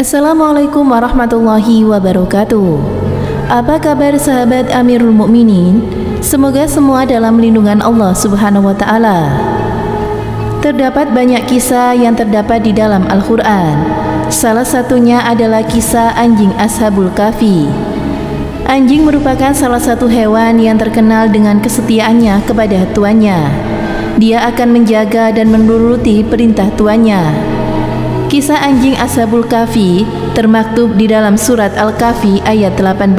Assalamualaikum warahmatullahi wabarakatuh. Apa kabar sahabat Amirul Mukminin? Semoga semua dalam lindungan Allah Subhanahu wa taala. Terdapat banyak kisah yang terdapat di dalam Al-Qur'an. Salah satunya adalah kisah anjing Ashabul Kahfi. Anjing merupakan salah satu hewan yang terkenal dengan kesetiaannya kepada tuannya. Dia akan menjaga dan menuruti perintah tuannya. Kisah anjing Ashabul Kahfi termaktub di dalam surat Al-Kahfi ayat 18.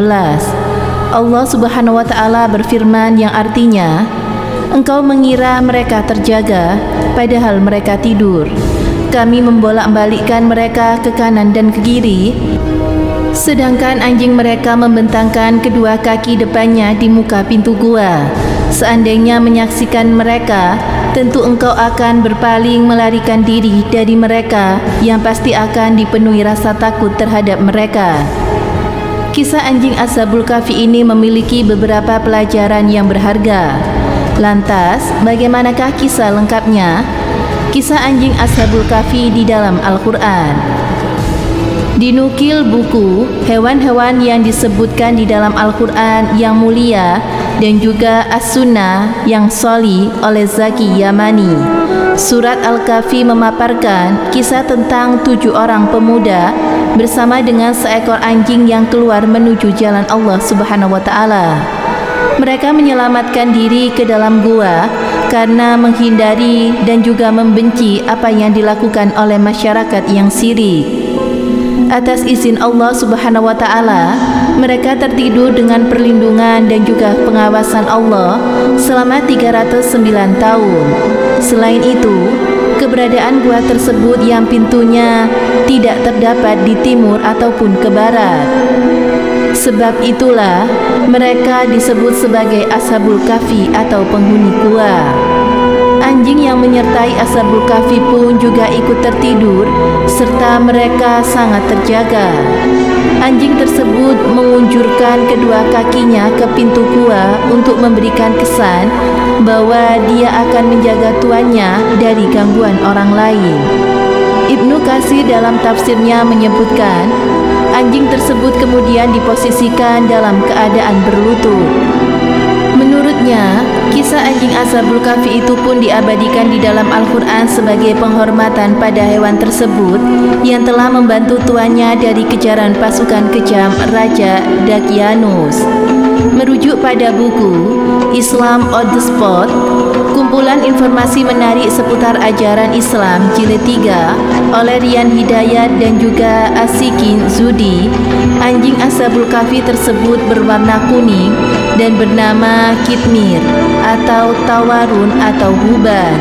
Allah Subhanahu wa taala berfirman yang artinya, "Engkau mengira mereka terjaga padahal mereka tidur. Kami membolak-balikkan mereka ke kanan dan ke kiri, sedangkan anjing mereka membentangkan kedua kaki depannya di muka pintu gua. Seandainya menyaksikan mereka, tentu engkau akan berpaling melarikan diri dari mereka yang pasti akan dipenuhi rasa takut terhadap mereka." Kisah anjing Ashabul Kahfi ini memiliki beberapa pelajaran yang berharga. Lantas, bagaimanakah kisah lengkapnya? Kisah anjing Ashabul Kahfi di dalam Al-Quran. Dinukil buku hewan-hewan yang disebutkan di dalam Al-Quran yang mulia dan juga As-Sunnah yang sahih oleh Zaki Yamani. Surat Al-Kahfi memaparkan kisah tentang 7 orang pemuda bersama dengan seekor anjing yang keluar menuju jalan Allah Subhanahu wa taala. Mereka menyelamatkan diri ke dalam gua karena menghindari dan juga membenci apa yang dilakukan oleh masyarakat yang syirik. Atas izin Allah Subhanahu wa taala, mereka tertidur dengan perlindungan dan juga pengawasan Allah selama 309 tahun. Selain itu, keberadaan gua tersebut yang pintunya tidak terdapat di timur ataupun ke barat. Sebab itulah mereka disebut sebagai Ashabul Kahfi atau penghuni gua. Anjing yang menyertai Ashabul Kahfi pun juga ikut tertidur serta mereka sangat terjaga. Anjing tersebut mengunjurkan kedua kakinya ke pintu gua untuk memberikan kesan bahwa dia akan menjaga tuannya dari gangguan orang lain. Ibnu Katsir dalam tafsirnya menyebutkan, anjing tersebut kemudian diposisikan dalam keadaan berlutut. Menurutnya, kisah anjing Ashabul Kahfi itu pun diabadikan di dalam Al-Quran sebagai penghormatan pada hewan tersebut yang telah membantu tuannya dari kejaran pasukan kejam Raja Daqyanus. Merujuk pada buku Islam on the Spot, kumpulan informasi menarik seputar ajaran Islam jilid 3 oleh Rian Hidayat dan juga Asikin Zudi, anjing Ashabul Kahfi tersebut berwarna kuning dan bernama Kitmir atau Tawarun atau Huban.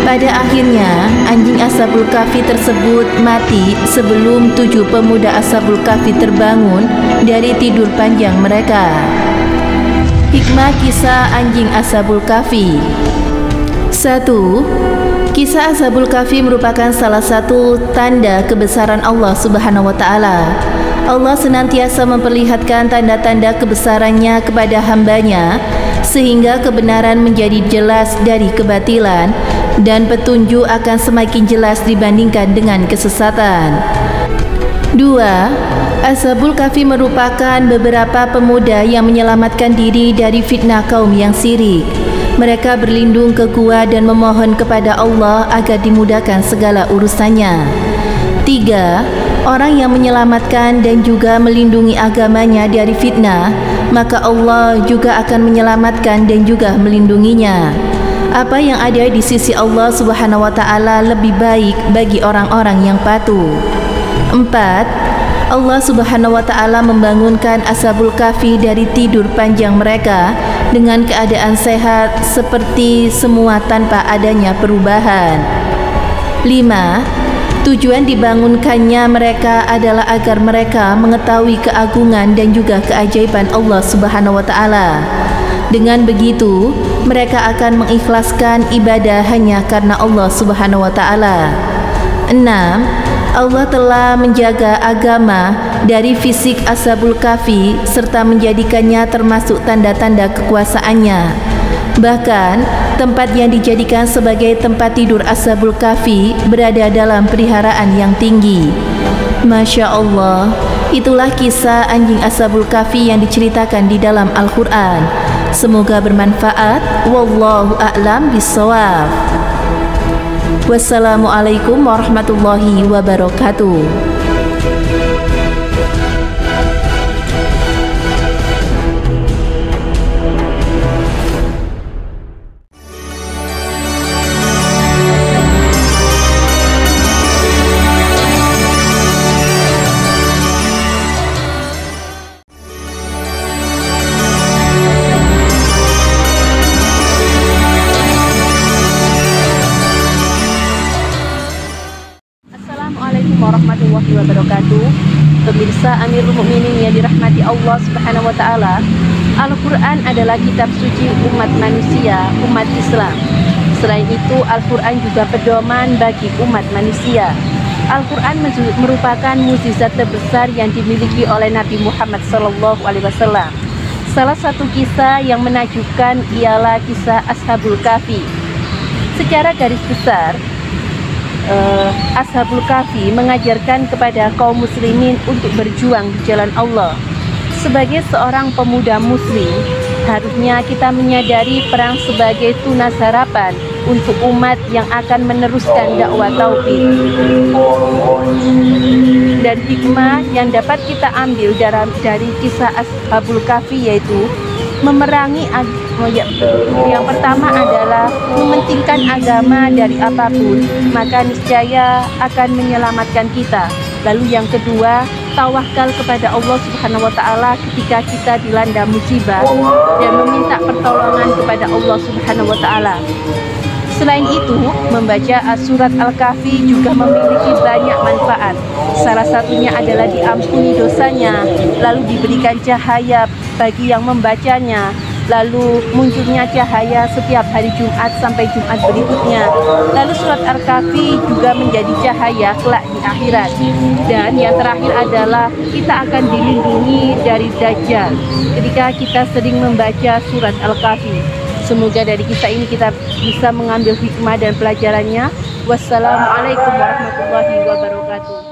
Pada akhirnya, anjing Ashabul Kahfi tersebut mati sebelum 7 pemuda Ashabul Kahfi terbangun dari tidur panjang mereka. Hikmah kisah anjing Ashabul Kahfi. 1. Kisah Ashabul Kahfi merupakan salah satu tanda kebesaran Allah Subhanahu wa taala. Allah senantiasa memperlihatkan tanda-tanda kebesarannya kepada hambanya sehingga kebenaran menjadi jelas dari kebatilan dan petunjuk akan semakin jelas dibandingkan dengan kesesatan. 2. Ashabul Kahfi merupakan beberapa pemuda yang menyelamatkan diri dari fitnah kaum yang syirik. Mereka berlindung ke gua dan memohon kepada Allah agar dimudahkan segala urusannya. 3. Orang yang menyelamatkan dan juga melindungi agamanya dari fitnah, maka Allah juga akan menyelamatkan dan juga melindunginya. Apa yang ada di sisi Allah Subhanahu wa taala lebih baik bagi orang-orang yang patuh. 4. Allah Subhanahu wa taala membangunkan Ashabul Kahfi dari tidur panjang mereka dengan keadaan sehat seperti semua tanpa adanya perubahan. 5. Tujuan dibangunkannya mereka adalah agar mereka mengetahui keagungan dan juga keajaiban Allah Subhanahu wa taala. Dengan begitu, mereka akan mengikhlaskan ibadah hanya karena Allah Subhanahu wa taala. 6. Allah telah menjaga agama dari fisik Ashabul Kahfi serta menjadikannya termasuk tanda-tanda kekuasaannya. Bahkan, tempat yang dijadikan sebagai tempat tidur Ashabul Kahfi berada dalam peliharaan yang tinggi. Masya Allah, itulah kisah anjing Ashabul Kahfi yang diceritakan di dalam Al-Quran. Semoga bermanfaat. Wallahu a'lam bishawab. Wassalamualaikum warahmatullahi wabarakatuh. Assalamualaikum warahmatullahi wabarakatuh. Pemirsa Amirul Mukminin yang dirahmati Allah Subhanahu wa taala, Al-Qur'an adalah kitab suci umat manusia, umat Islam. Selain itu, Al-Qur'an juga pedoman bagi umat manusia. Al-Qur'an merupakan mukjizat terbesar yang dimiliki oleh Nabi Muhammad SAW. Salah satu kisah yang menakjubkan ialah kisah Ashabul Kahfi. Secara garis besar, Ashabul Kahfi mengajarkan kepada kaum muslimin untuk berjuang di jalan Allah. Sebagai seorang pemuda muslim, harusnya kita menyadari perang sebagai tunas harapan untuk umat yang akan meneruskan dakwah tauhid. Dan hikmah yang dapat kita ambil dari kisah Ashabul Kahfi yaitu memerangi yang pertama adalah mementingkan agama dari apapun, maka niscaya akan menyelamatkan kita. Lalu yang kedua, tawakal kepada Allah Subhanahu wa taala ketika kita dilanda musibah dan meminta pertolongan kepada Allah Subhanahu wa taala. Selain itu, membaca surat Al-Kahfi juga memiliki banyak manfaat. Salah satunya adalah diampuni dosanya, lalu diberikan cahaya bagi yang membacanya, lalu munculnya cahaya setiap hari Jumat sampai Jumat berikutnya. Lalu surat Al-Kahfi juga menjadi cahaya kelak di akhirat. Dan yang terakhir adalah kita akan dilindungi dari Dajjal ketika kita sering membaca surat Al-Kahfi. Semoga dari kisah ini kita bisa mengambil hikmah dan pelajarannya. Wassalamualaikum warahmatullahi wabarakatuh.